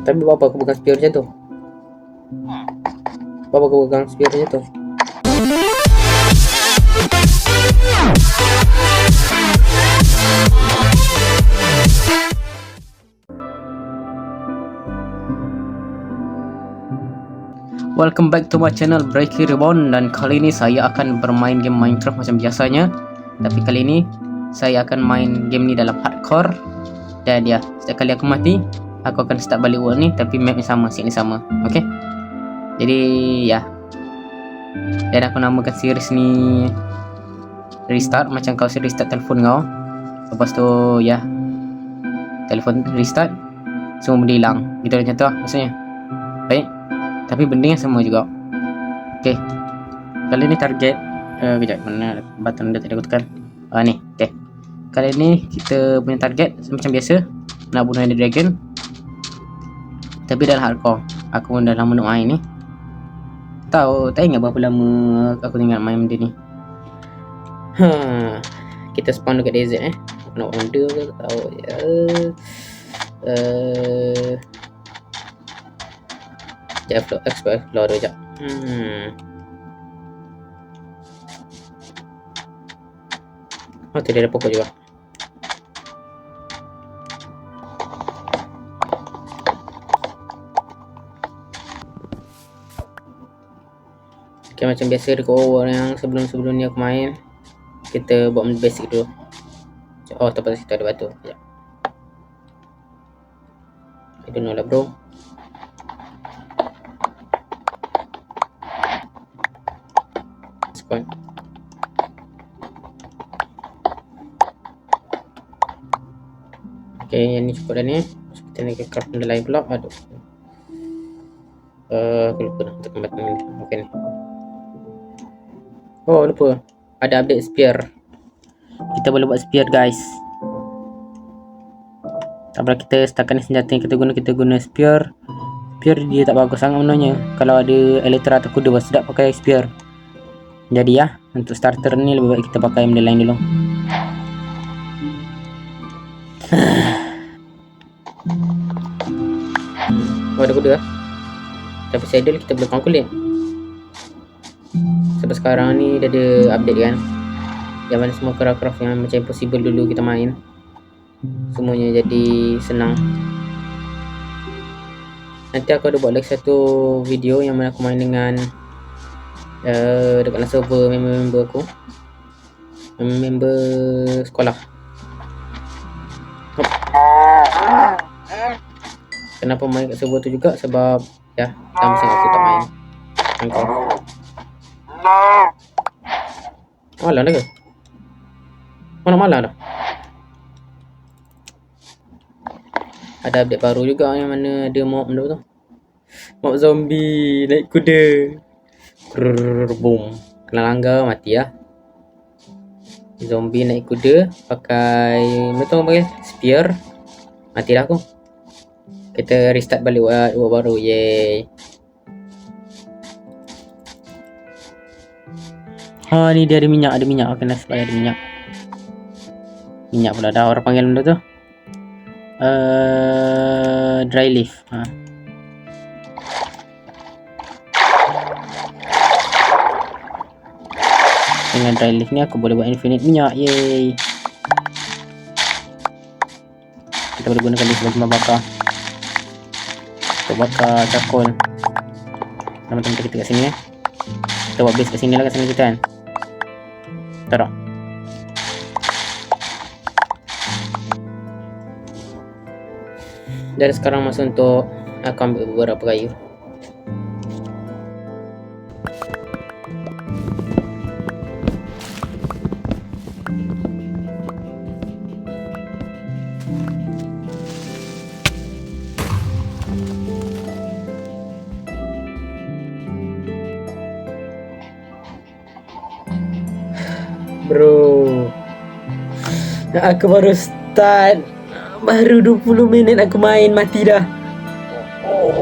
Tapi apa aku pegang spear macam tu? Apa aku pegang spear macam tu? Welcome back to my channel Breaky Reborn, dan kali ini saya akan bermain game Minecraft macam biasanya. Tapi kali ini saya akan main game ni dalam hardcore. Dan ya, setiap kali aku mati, aku akan start balik world ni, tapi map ni sama, scene ni sama. Okay? Jadi ya. Dan aku namakan series ni Restart, macam kau restart telefon kau. Lepas tu ya, telefon restart, semua benda hilang. Gitu macam tu lah maksudnya. Baik. Tapi benda yang sama juga. Okay, kali ni target kejap, mana button dah tak ada tekan. Ni, okay. Kali ni kita punya target macam biasa, nak bunuh Ender Dragon. Tapi dalam hardcore. Aku pun dah lama nak main ni. Tak ingat berapa lama aku tinggal main benda ni. Kita spawn dekat desert Aku nak wonder ke tak tahu ya. Sekejap, explore dulu sekejap. Oh, tu dia ada pokok juga. Okay, macam biasa dekat world yang sebelum-sebelum ni aku main, kita buat basic dulu. Oh, tempat situ ada batu. Sekejap. I don't know lah bro. Spawn. Okay, yang ni cukup dah ni. Kita nak craft benda lain pula. Aduh. Aku lupa dah untuk batu ni. Okay ni. Oh, lupa. Ada update spear. Kita boleh buat spear, guys. Apabila kita setakat ni senjata yang kita guna spear. Spear dia tak bagus sangat menanya. Kalau ada elytra atau kuda, sedap pakai spear. Jadi ya, untuk starter ni lebih baik kita pakai benda lain dulu. Oh, ada kuda. Tapi saddle kita boleh pakai kulit. Sebab sekarang ni dah ada update kan, yang mana semua craft yang macam impossible dulu kita main, semuanya jadi senang. Nanti aku ada buat lagi satu video yang mana aku main dengan dekat server member aku, member sekolah. Kenapa main kat server tu juga? Sebab ya, lama sangat aku tak main Minecraft. Malam dah ke? Mana malam dah? Ada update baru juga yang mana ada mob tu. Mob zombie naik kuda. Boom. Kena langgar mati lah. Zombie naik kuda pakai betul pakai spear. Matilah aku. Kita restart balik buat baru. Yeay. Ni dia ada minyak. Okay, nice. Ada minyak. Minyak pula dah orang panggil benda tu. Dry leaf. Dengan dry leaf ni aku boleh buat infinite minyak. Yeay. Kita boleh gunakan dia sebagai bahan bakar. Untuk bakar charcoal. Teman-teman kita kat sini Kita buat base kat sini lah, kat sini kita kan. Taruh. Dan sekarang masa untuk aku ambil beberapa kayu. Bro, aku baru start, baru 20 minit aku main, mati dah.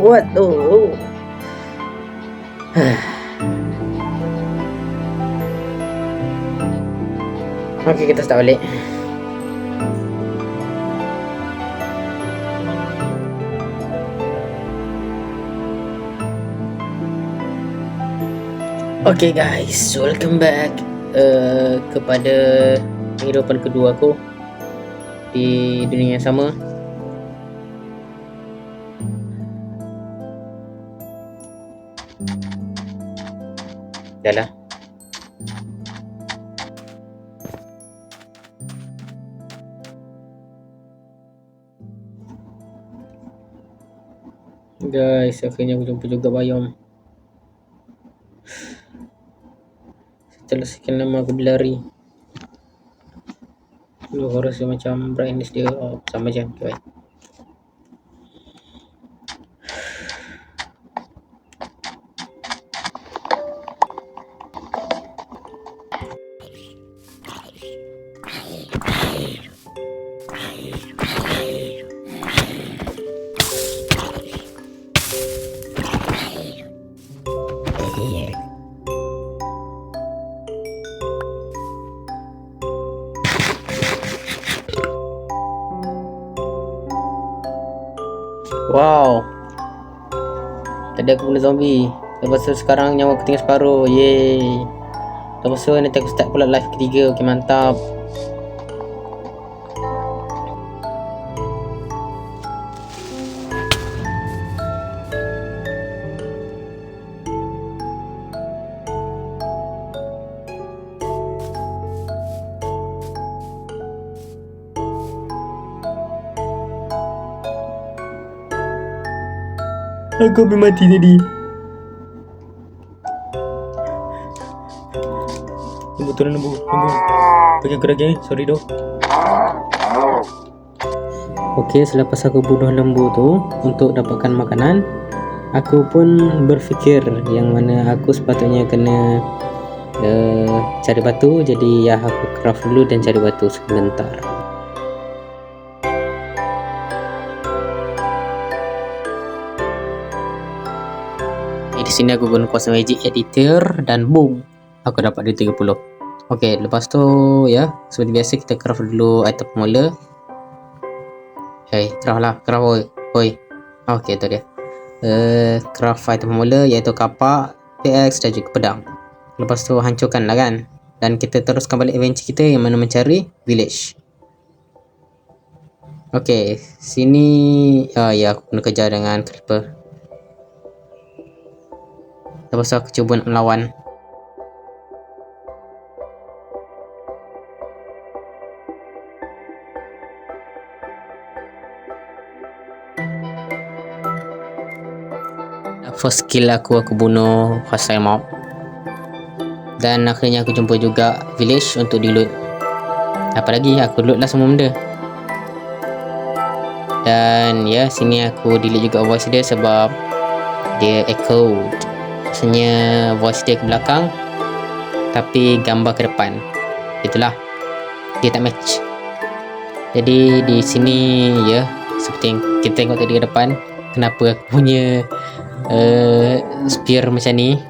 What? Okey, kita start balik. Okay guys, welcome back kepada kehidupan kedua aku di dunia yang sama. Dah lah. Guys, akhirnya aku jumpa juga Bayom. Setelah sekian lama aku berlari. Lu harus macam brightness dia sama je. Okay, baik. Wow. Tadi aku bunuh zombie. Lepas tu sekarang nyawa aku tinggal separuh. Yeay. Lepas tu nanti aku start pula live ketiga. Okay, mantap. Aku hampir mati tadi. Lembu turun lembu. Bagi aku lagi. Sorry doh. Okey, selepas aku bunuh lembu tu untuk dapatkan makanan, aku pun berfikir yang mana aku sepatutnya kena cari batu. Jadi ya aku craft dulu dan cari batu sebentar. Di sini aku guna kuasa magic editor dan boom, aku dapat dia 30. Okey, lepas tu ya, seperti biasa kita craft dulu item pemula. Craft oi. Okey, tu dia. Craft item pemula iaitu kapak, pickaxe dan juga pedang. Lepas tu hancurkan lah kan. Dan kita teruskan balik adventure kita yang mana mencari village. Okey, sini ya aku kena kejar dengan creeper. Lepas tu aku cuba nak melawan. First skill aku bunuh hostile mob. Dan akhirnya aku jumpa juga village untuk di loot. Apalagi aku loot lah semua benda. Dan ya, sini aku delete juga voice dia sebab dia echoed. Maksudnya voice dia ke belakang tapi gambar ke depan. Itulah, dia tak match. Jadi di sini ya, seperti yang kita tengok tadi ke depan, kenapa aku punya spear macam ni,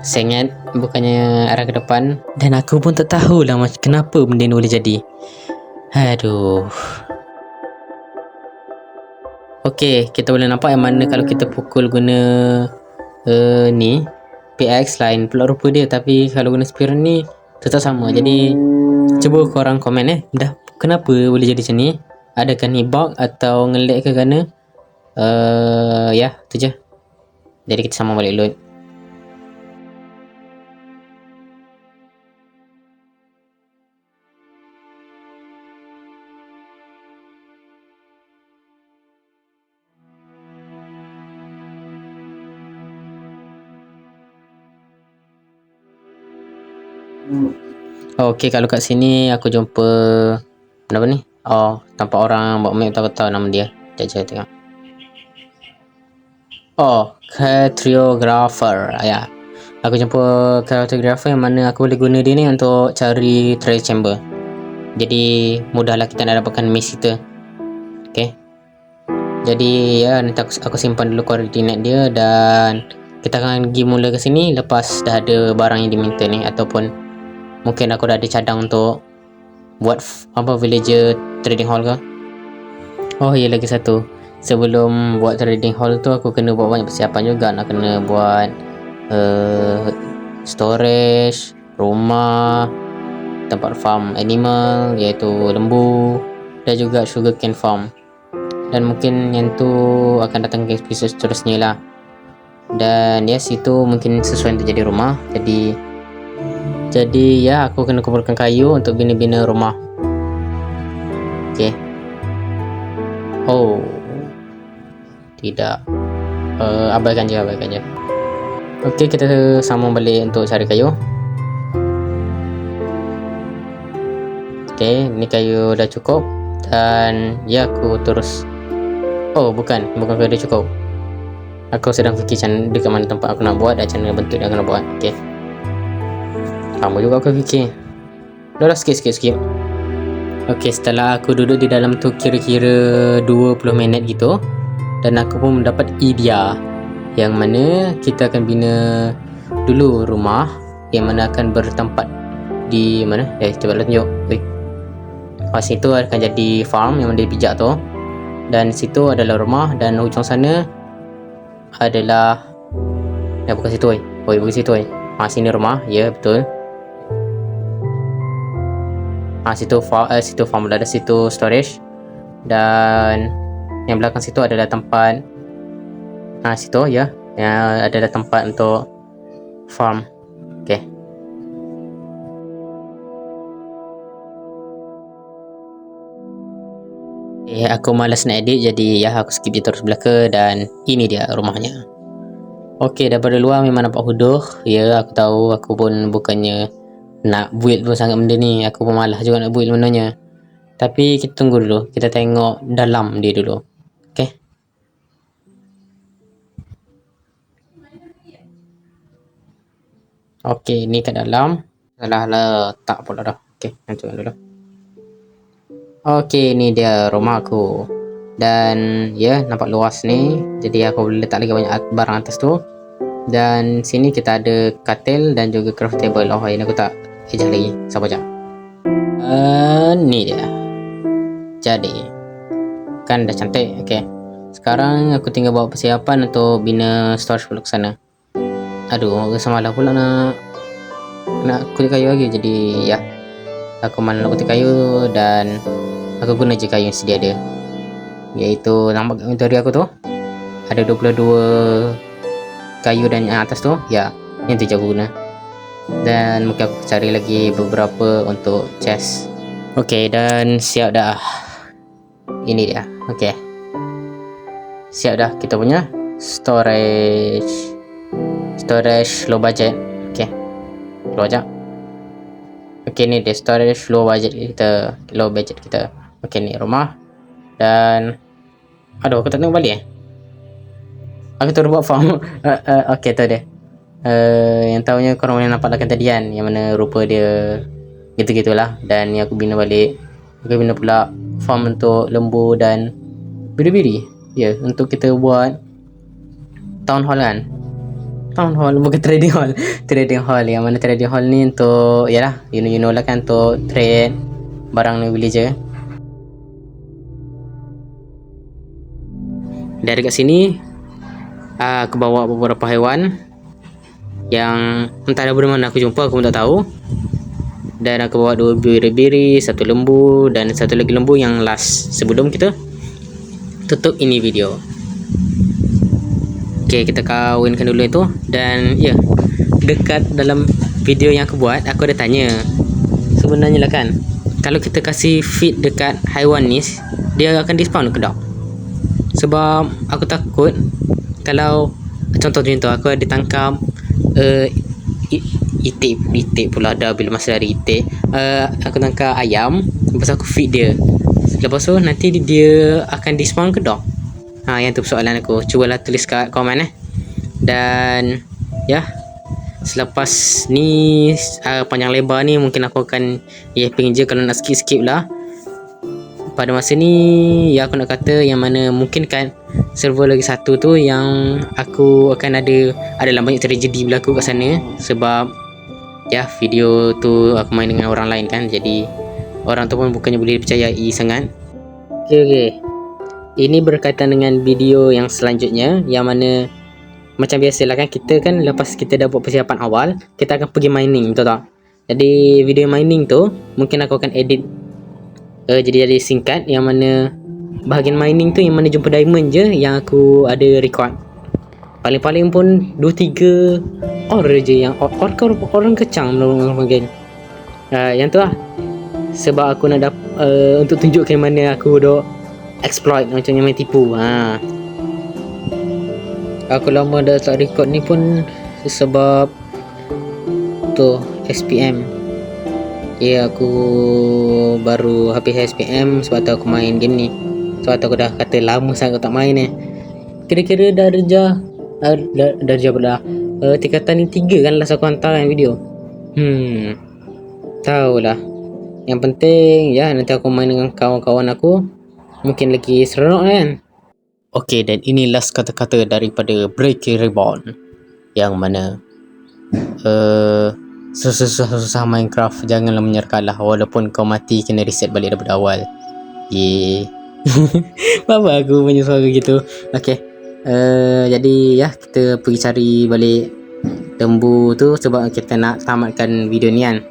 sengat bukannya arah ke depan. Dan aku pun tak tahulah kenapa benda ni boleh jadi. Aduh. Okey, kita boleh nampak yang mana kalau kita pukul guna ni pickaxe lain pula rupa dia, tapi kalau guna spear ni tetap sama. Jadi cuba korang komen dah kenapa boleh jadi macam ni. Adakah ni bug atau nge-lag ke kerana ya tu je. Jadi kita sama balik load. Okey, kalau kat sini aku jumpa apa ni? Oh, tampak orang bawa map, tak tahu nama dia. Sekejap tengok. Oh, cartographer. Ya. Aku jumpa cartographer yang mana aku boleh guna dia ni untuk cari treasure chamber. Jadi mudahlah kita nak dapatkan miss kita. Okey. Jadi ya, nanti aku simpan dulu koordinat dia dan kita akan pergi mula ke sini lepas dah ada barang yang diminta ni, ataupun mungkin aku dah ada cadang untuk buat villager trading hall ke. Oh ya, lagi satu, sebelum buat trading hall tu aku kena buat banyak persiapan juga. Nak kena buat storage, rumah, tempat farm animal iaitu lembu, dan juga sugarcane farm. Dan mungkin yang tu akan datang ke episod seterusnya lah. Dan yes, itu mungkin sesuai untuk jadi rumah. Jadi ya, aku kena kumpulkan kayu untuk bina-bina rumah. Okay. Oh, tidak. Abaikan je. Okay, kita sambung balik untuk cari kayu. Okay, ni kayu dah cukup. Dan ya, aku terus. Oh, bukan kayu dah cukup. Aku sedang fikir dekat mana tempat aku nak buat dan macam mana bentuk yang aku nak buat. Okay, sama juga aku fikir. Dah skip. Okay, setelah aku duduk di dalam tu kira-kira 20 minit gitu, dan aku pun mendapat idea yang mana kita akan bina dulu rumah yang mana akan bertempat di mana? Coba tunjuk. Situ akan jadi farm yang mana dia pijak tu, dan situ adalah rumah, dan hujung sana adalah bukan situ bukan situ sini rumah. Ya, betul. Situ farm, ada situ storage, dan yang belakang situ adalah tempat situ ya, yang adalah tempat untuk farm. Okay. Aku malas nak edit, jadi ya aku skip je terus belaka, dan ini dia rumahnya. Okay, daripada luar memang nampak huduh. Ya, aku tahu, aku pun bukannya nak build pun sangat benda ni. Aku pun malas juga nak build benanya. Tapi kita tunggu dulu, kita tengok dalam dia dulu. Okay. Okay, ni kat dalam. Salah letak pula dah. Okay, hancurkan dulu. Okay, ni dia rumah aku. Dan ya, nampak luas ni. Jadi aku boleh letak lagi banyak barang atas tu. Dan sini kita ada katil dan juga craft table. Oh, ini aku tak ejah lagi. Sabar jap. Ni dia. Jadi kan dah cantik. Okay, sekarang aku tinggal buat persiapan untuk bina storage pula ke sana. Aduh, semalam pula nak kutip kayu lagi. Jadi ya, aku malas nak kutip kayu, dan aku guna je kayu yang sedia ada, iaitu nampak inventory aku tu ada 22 kayu, dan yang atas tu ya, yang tu je aku guna. Dan mungkin aku cari lagi beberapa untuk chest. Okay, dan siap dah. Ini dia. Okay, siap dah kita punya storage low budget. Okay, keluar jap. Okay, ni dia storage low budget kita. Okay, ni rumah. Dan aduh, aku tak tengok balik aku terus buat farm. Okay, tu dia. Yang tahunya korang boleh nampak kan tadi kan, yang mana rupa dia gitu-gitulah. Dan ni aku bina balik. Aku bina pula farm untuk lembu dan biri-biri. Ya, untuk kita buat town hall kan. Town hall, bukan trading hall. Trading hall, yang mana trading hall ni untuk, yalah, you know lah kan, untuk trade barang ni villager. Dari kat sini aku bawa beberapa haiwan yang entah dari mana aku jumpa, aku pun tak tahu. Dan aku bawa 2 biri-biri, 1 lembu, dan 1 lagi lembu yang last sebelum kita tutup ini video. Okay, kita kawinkan dulu itu. Dan ya, dekat dalam video yang aku buat, aku ada tanya sebenarnya lah kan, kalau kita kasih feed dekat haiwan ni, dia akan despawn ke tak? Sebab aku takut kalau contoh aku ada tangkap itik pula dah bila masa hari itik. Aku tangkap ayam, lepas aku feed dia, lepas tu nanti dia akan despawn ke tak? Yang tu persoalan aku. Cubalah tulis kat komen Dan ya, selepas ni panjang lebar ni mungkin aku akan yapping je. Kalau nak skip lah pada masa ni, ya aku nak kata yang mana mungkin kan server lagi satu tu yang aku akan adalah banyak tragedi berlaku kat sana. Sebab ya, video tu aku main dengan orang lain kan, jadi orang tu pun bukannya boleh dipercayai sangat. Okay. Ini berkaitan dengan video yang selanjutnya, yang mana macam biasalah kan, kita kan lepas kita dah buat persiapan awal, kita akan pergi mining, betul tak? Jadi video mining tu mungkin aku akan edit jadi singkat, yang mana bahagian mining tu yang mana jumpa diamond je yang aku ada record. Paling-paling pun 2-3 orang je yang orang kecang mungkin. Yang tu lah sebab aku nak untuk tunjukkan mana aku dah exploit macam yang main tipu. Aku lama dah start record ni pun sebab tu SPM. Ya, aku baru habis SPM sebab tu aku main game ni. Sebab tu aku dah kata lama sangat aku tak main ni. Kira-kira darjah pula tingkatan ni 3 kan last aku hantar kan video. Tahulah. Yang penting ya nanti aku main dengan kawan-kawan aku, mungkin lagi seronok kan. Okay, dan ini last kata-kata daripada Breaking Reborn, yang mana susah-susah Minecraft janganlah menyerah, walaupun kau mati kena reset balik daripada awal. Apa aku punya suara gitu. Okay, jadi ya kita pergi cari balik lembu tu sebab kita nak tamatkan video ni kan.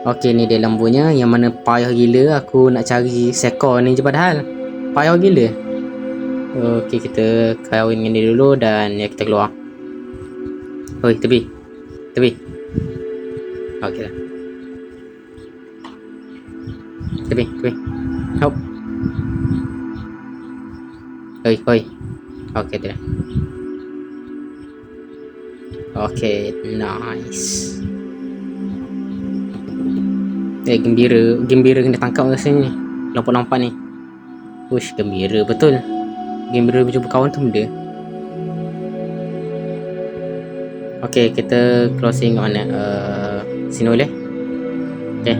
Okay, ni dia lembunya, yang mana payah gila aku nak cari seekor ni je, padahal payah gila. Okay, kita kahwin dengan dia dulu dan ya kita keluar. Oi, tepi. Okay lah. Tepi. Hop. Oi. Okay, tu dah. Okay, nice. Gembira kena tangkap rasanya ni. Nampak ni. Uish, gembira betul. Gembira berjumpa kawan tu benda. Okay, kita closing kat mana? Sini boleh? Okay.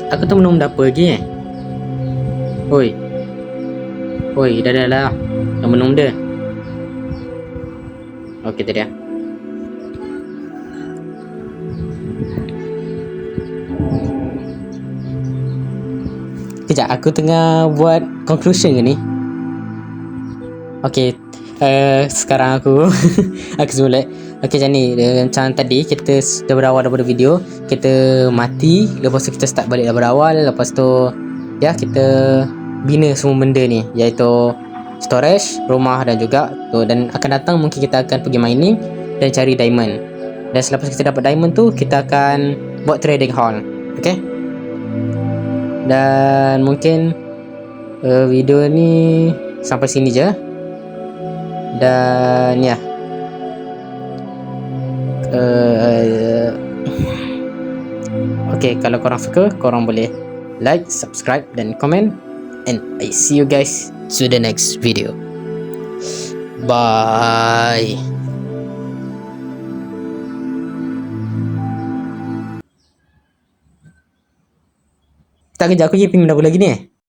Aku tu minum apa lagi Oi, dah lah. Dah minum dah. Okay, tu dia. Kejap, aku tengah buat conclusion ke ni? Okay, sekarang aku semula. Okay, macam ni. Macam tadi kita dah berawal daripada video, kita mati, lepas tu kita start balik daripada awal. Lepas tu ya kita bina semua benda ni, iaitu storage, rumah dan juga tu. Dan akan datang mungkin kita akan pergi mining dan cari diamond. Dan selepas kita dapat diamond tu, kita akan buat trading hall. Okay, dan mungkin video ni sampai sini je. Dan ya, okay, kalau korang suka, korang boleh like, subscribe dan komen. And I see you guys to the next video. Bye. Tak, kejap, aku je pingin apa lagi ni